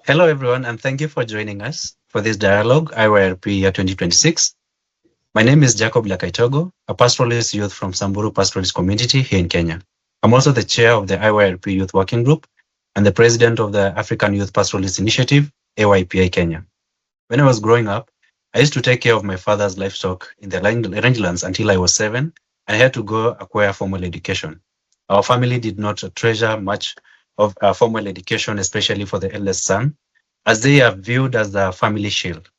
Hello, everyone, and thank you for joining us for this dialogue, IYRP Year 2026. My name is Jacob Lekaitogo, a pastoralist youth from Samburu Pastoralist Community here in Kenya. I'm also the chair of the IYRP Youth Working Group and the president of the African Youth Pastoralist Initiative, AYPI Kenya. When I was growing up, I used to take care of my father's livestock in the rangelands until I was 7, and I had to go acquire formal education. Our family did not treasure much of formal education, especially for the eldest son, as they are viewed as the family shield.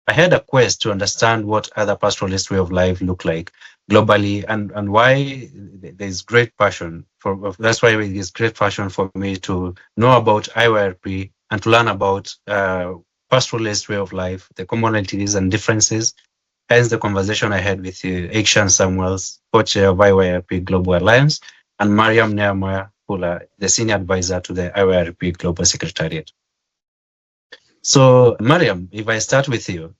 I had a quest to understand what other pastoralist way of life look like globally, and why there's great passion for. That's why there's great passion for me to know about IYRP and to learn about pastoralist way of life, the commonalities and differences. Hence the conversation I had with Igshaan Samuels, co-chair of IYRP Global Alliance, and Maryam Niamir Fuller, the senior advisor to the IYRP Global Secretariat. So, Maryam, if I start with you,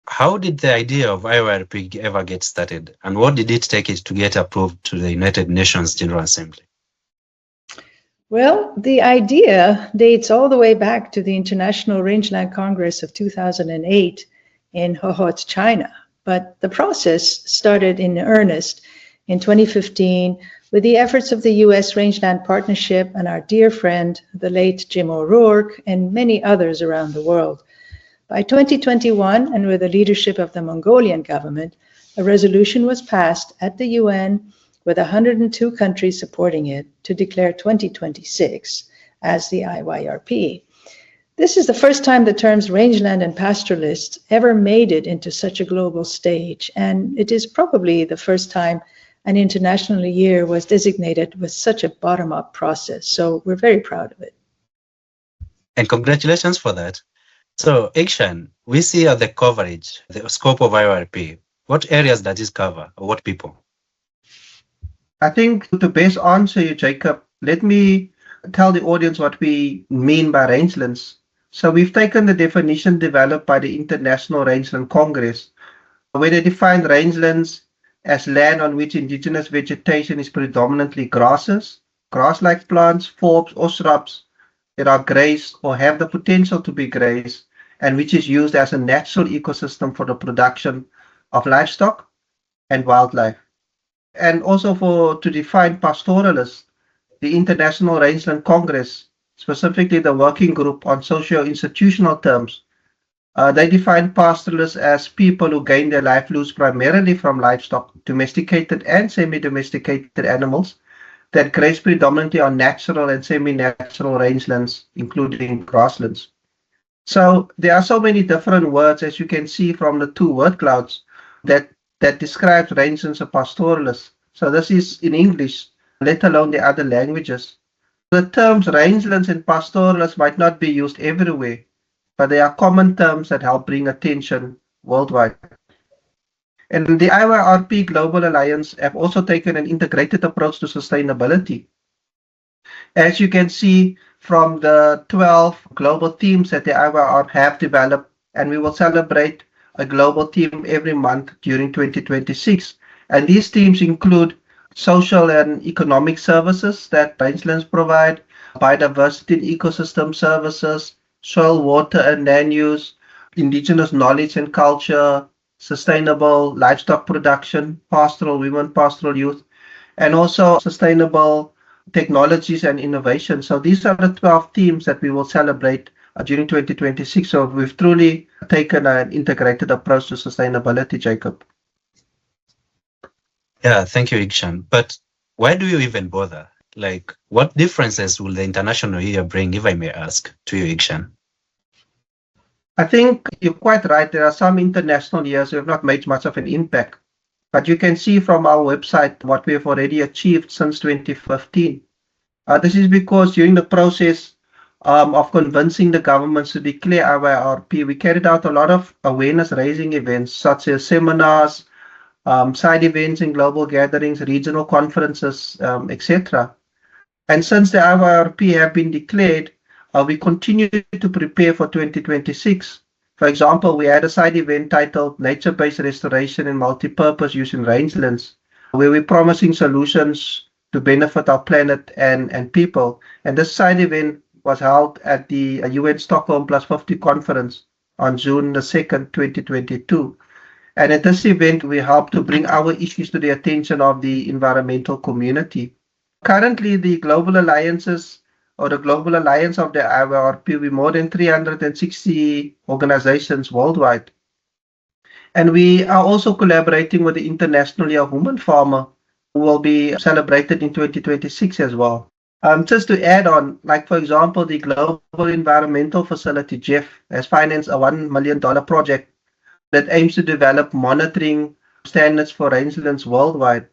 how did the idea of IYRP ever get started, and what did it take it to get approved to the United Nations General Assembly? Well, the idea dates all the way back to the International Rangeland Congress of 2008 in Hohhot, China. But the process started in earnest in 2015 with the efforts of the U.S. Rangeland Partnership and our dear friend, the late Jim O'Rourke, and many others around the world. By 2021, and with the leadership of the Mongolian government, a resolution was passed at the UN with 102 countries supporting it to declare 2026 as the IYRP. This is the first time the terms rangeland and pastoralists ever made it into such a global stage, and it is probably the first time an international year was designated with such a bottom-up process. So we're very proud of it. And congratulations for that. So, Igshaan, we see the coverage, the scope of IYRP. What areas does this cover, or what people? I think to best answer you, Jacob, let me tell the audience what we mean by rangelands. So we've taken the definition developed by the International Rangeland Congress, where they define rangelands as land on which indigenous vegetation is predominantly grasses, grass-like plants, forbs, or shrubs that are grazed or have the potential to be grazed, and which is used as a natural ecosystem for the production of livestock and wildlife. And also to define pastoralists, the International Rangeland Congress, specifically the Working Group on Socio-Institutional Terms, they define pastoralists as people who gain their livelihoods primarily from livestock, domesticated and semi-domesticated animals that graze predominantly on natural and semi-natural rangelands, including grasslands. So there are so many different words, as you can see from the two word clouds, that describes rangelands or pastoralists. So this is in English, let alone the other languages. The terms rangelands and pastoralists might not be used everywhere, but they are common terms that help bring attention worldwide. And the IYRP Global Alliance have also taken an integrated approach to sustainability. As you can see from the 12 global themes that the IYRP have developed, and we will celebrate a global theme every month during 2026. And these themes include social and economic services that rangelands provide, biodiversity and ecosystem services, soil, water and land use, indigenous knowledge and culture, sustainable livestock production, pastoral women, pastoral youth, and also sustainable technologies and innovation. So these are the 12 themes that we will celebrate during 2026. So we've truly taken an integrated approach to sustainability, Jacob. Yeah, thank you, Igshaan. But why do you even bother? Like, what differences will the international year bring, if I may ask, to you, Igshaan? I think you're quite right. There are some international years who have not made much of an impact. But you can see from our website what we have already achieved since 2015. This is because during the process of convincing the governments to declare IYRP, we carried out a lot of awareness raising events such as seminars, side events and global gatherings, regional conferences, etc. And since the IYRP have been declared, we continue to prepare for 2026. For example, we had a side event titled Nature-Based Restoration and Multi-Purpose Use in Rangelands, where we're promising solutions to benefit our planet and people. And this side event was held at the UN Stockholm Plus 50 conference on June the 2nd, 2022. And at this event, we helped to bring our issues to the attention of the environmental community. Currently, the global alliances or the Global Alliance of the IYRP with more than 360 organizations worldwide. And we are also collaborating with the International Year of Woman Farmer, who will be celebrated in 2026 as well. Just to add on, like for example, the Global Environmental Facility, GEF, has financed a $1 million project that aims to develop monitoring standards for rangelands worldwide.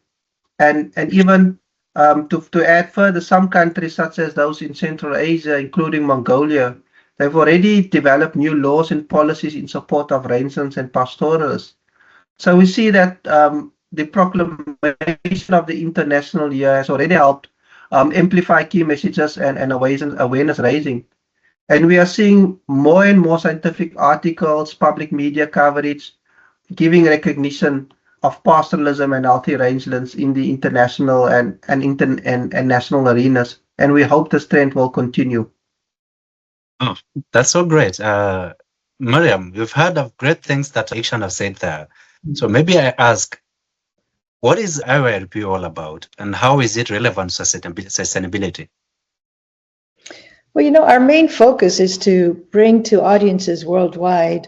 And even to add further, some countries such as those in Central Asia, including Mongolia, they've already developed new laws and policies in support of rangelands and pastoralists. So we see that the proclamation of the International Year has already helped amplify key messages and awareness raising. And we are seeing more and more scientific articles, public media coverage, giving recognition of pastoralism and healthy rangelands in the international and national arenas. And we hope this trend will continue. Oh, that's so great. Maryam, we've heard of great things that Igshaan have said there. So maybe I ask, what is IYRP all about and how is it relevant to sustainability? Well, our main focus is to bring to audiences worldwide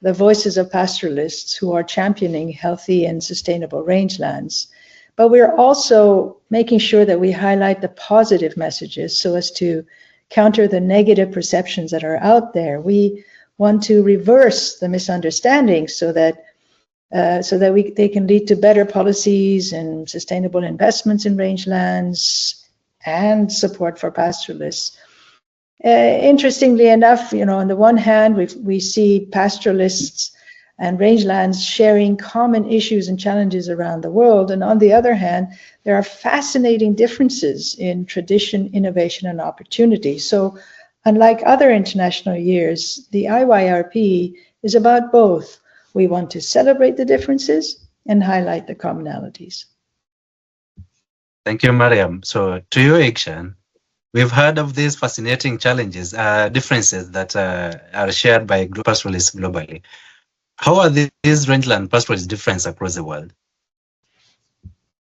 the voices of pastoralists who are championing healthy and sustainable rangelands. But we're also making sure that we highlight the positive messages so as to counter the negative perceptions that are out there. We want to reverse the misunderstandings so that they can lead to better policies and sustainable investments in rangelands and support for pastoralists. Interestingly enough, on the one hand, we see pastoralists and rangelands sharing common issues and challenges around the world. And on the other hand, there are fascinating differences in tradition, innovation, and opportunity. So unlike other international years, the IYRP is about both. We want to celebrate the differences and highlight the commonalities. Thank you, Maryam. So to you, Igshaan, we've heard of these fascinating challenges, differences that are shared by pastoralists globally. How are these rangeland pastoralists different across the world?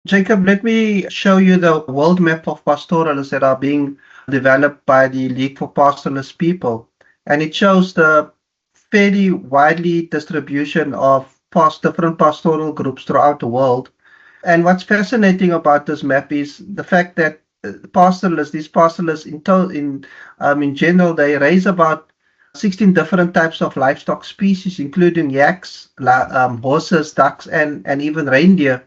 Jacob, let me show you the world map of pastoralists that are being developed by the League for Pastoralist People. And it shows the fairly widely distribution of different pastoral groups throughout the world. And what's fascinating about this map is the fact that these pastoralists in general, they raise about 16 different types of livestock species, including yaks, horses, ducks, and even reindeer.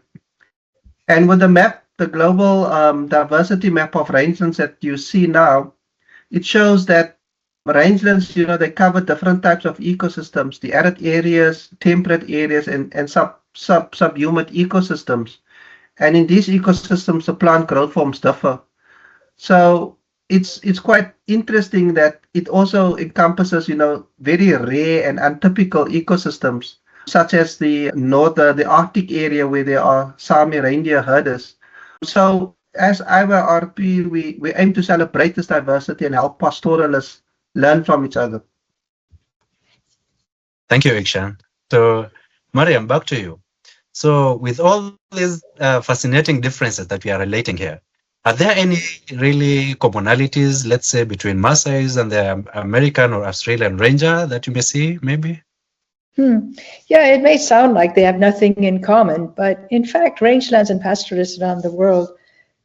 And with the map, the global diversity map of rangelands that you see now, it shows that rangelands, they cover different types of ecosystems, the arid areas, temperate areas, and subhumid ecosystems. And in these ecosystems, the plant growth forms differ. So it's quite interesting that it also encompasses, very rare and untypical ecosystems, such as the Arctic area where there are Sami reindeer herders. So as IYRP, we aim to celebrate this diversity and help pastoralists learn from each other. Thank you, Igshaan. So Maryam, back to you. So with all these fascinating differences that we are relating here, are there any really commonalities, let's say, between Maasai's and the American or Australian ranger that you may see, maybe? Yeah, it may sound like they have nothing in common, but in fact, rangelands and pastoralists around the world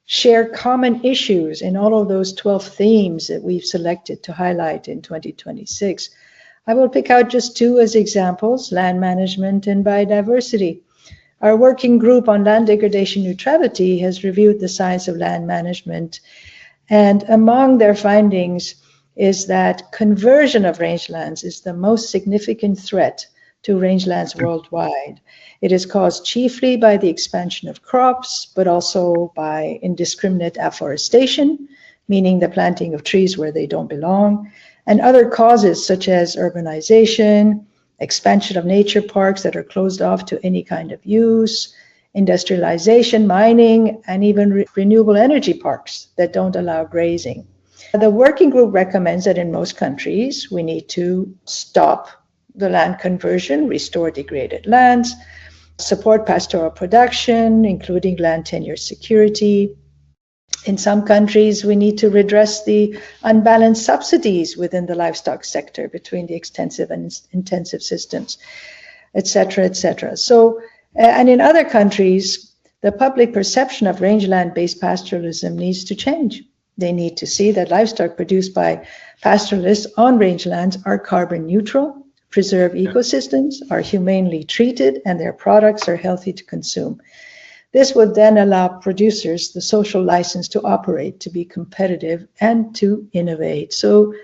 share common issues in all of those 12 themes that we've selected to highlight in 2026. I will pick out just two as examples: land management and biodiversity. Our working group on land degradation neutrality has reviewed the science of land management, and among their findings is that conversion of rangelands is the most significant threat to rangelands worldwide. It is caused chiefly by the expansion of crops, but also by indiscriminate afforestation, meaning the planting of trees where they don't belong, and other causes such as urbanization, expansion of nature parks that are closed off to any kind of use, industrialization, mining, and even renewable energy parks that don't allow grazing. The working group recommends that in most countries, we need to stop the land conversion, restore degraded lands, support pastoral production, including land tenure security. In some countries, we need to redress the unbalanced subsidies within the livestock sector between the extensive and intensive systems, et cetera, et cetera. So, and in other countries, the public perception of rangeland-based pastoralism needs to change. They need to see that livestock produced by pastoralists on rangelands are carbon neutral, preserve ecosystems, are humanely treated, and their products are healthy to consume. This would then allow producers the social license to operate, to be competitive, and to innovate. So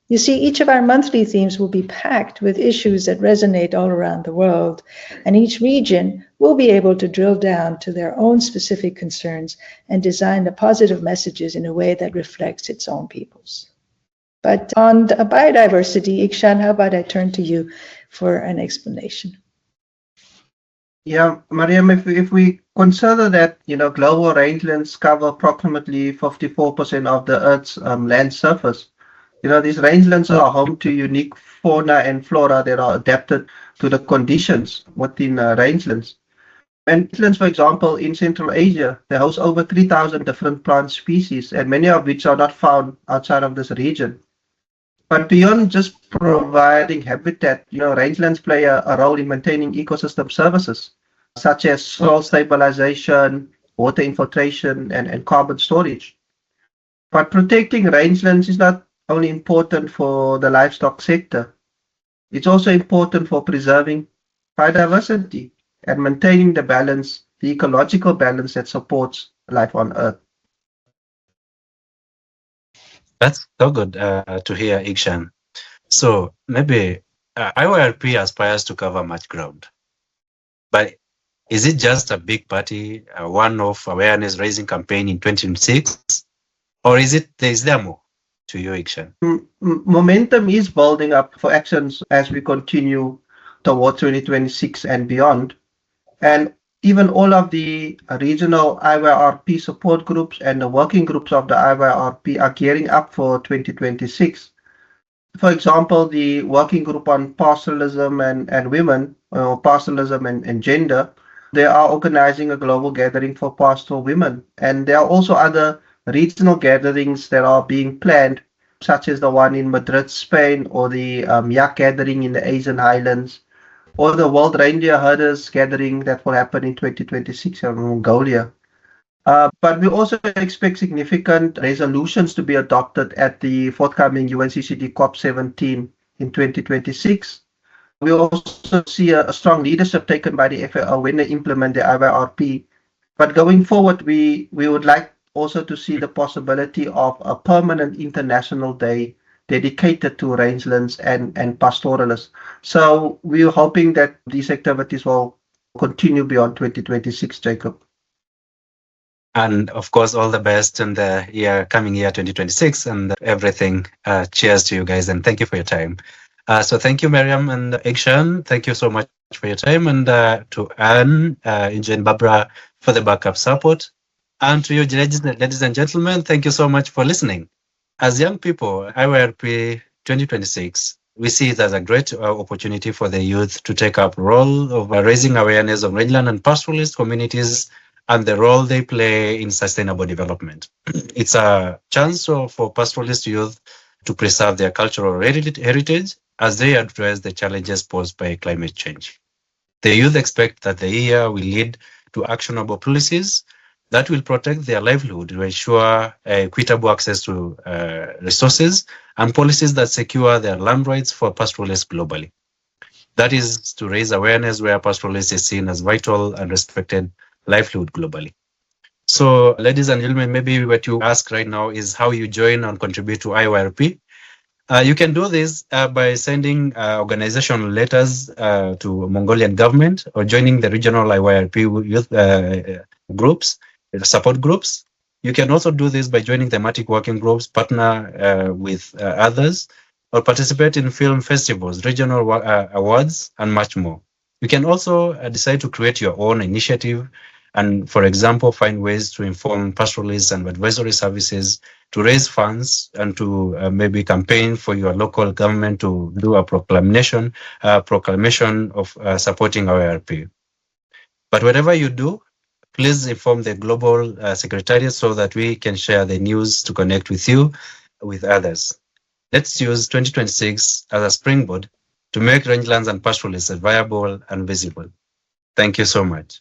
you see, each of our monthly themes will be packed with issues that resonate all around the world, and each region will be able to drill down to their own specific concerns and design the positive messages in a way that reflects its own peoples. But on the biodiversity, Igshaan, how about I turn to you for an explanation? Yeah, Maryam, if we consider that, global rangelands cover approximately 54% of the Earth's land surface, these rangelands are home to unique fauna and flora that are adapted to the conditions within rangelands. Rangelands, for example, in Central Asia, they host over 3,000 different plant species, and many of which are not found outside of this region. But beyond just providing habitat, rangelands play a role in maintaining ecosystem services, such as soil stabilization, water infiltration, and carbon storage. But protecting rangelands is not only important for the livestock sector. It's also important for preserving biodiversity and maintaining the balance, the ecological balance that supports life on Earth. That's so good to hear, Igshaan. So maybe IYRP aspires to cover much ground. But is it just a big party, a one-off awareness-raising campaign in 2026? Or is there more to you, Igshaan? Momentum is building up for actions as we continue toward 2026 and beyond. And even all of the regional IYRP support groups and the working groups of the IYRP are gearing up for 2026. For example, the working group on pastoralism and women, or pastoralism and gender, they are organizing a global gathering for pastoral women. And there are also other regional gatherings that are being planned, such as the one in Madrid, Spain, or the Yak gathering in the Asian Highlands, or the World Reindeer Herders gathering that will happen in 2026 in Mongolia. But we also expect significant resolutions to be adopted at the forthcoming UNCCD COP17 in 2026. We also see a strong leadership taken by the FAO when they implement the IYRP. But going forward, we would like also to see the possibility of a permanent international day dedicated to rangelands and pastoralists. So we're hoping that these activities will continue beyond 2026, Jacob. And of course, all the best in the coming year 2026 and everything. Cheers to you guys, and thank you for your time. So thank you, Maryam and Igshaan. Thank you so much for your time, and to Anne, Inja, and Barbara for the backup support. And to you, ladies and gentlemen, thank you so much for listening. As young people, IYRP 2026, we see it as a great opportunity for the youth to take up role of raising awareness of rangeland and pastoralist communities and the role they play in sustainable development. It's a chance for pastoralist youth to preserve their cultural heritage as they address the challenges posed by climate change. The youth expect that the year will lead to actionable policies that will protect their livelihood to ensure equitable access to resources and policies that secure their land rights for pastoralists globally. That is to raise awareness where pastoralists is seen as vital and respected livelihood globally. So, ladies and gentlemen, maybe what you ask right now is how you join and contribute to IYRP. You can do this by sending organizational letters to Mongolian government or joining the regional IYRP youth groups, support groups. You can also do this by joining thematic working groups, partner with others, or participate in film festivals, regional awards, and much more. You can also decide to create your own initiative and, for example, find ways to inform pastoralists and advisory services, to raise funds, and to maybe campaign for your local government to do a proclamation of supporting IYRP. But whatever you do, please inform the Global Secretariat so that we can share the news to connect with you, with others. Let's use 2026 as a springboard to make rangelands and pastoralists viable and visible. Thank you so much.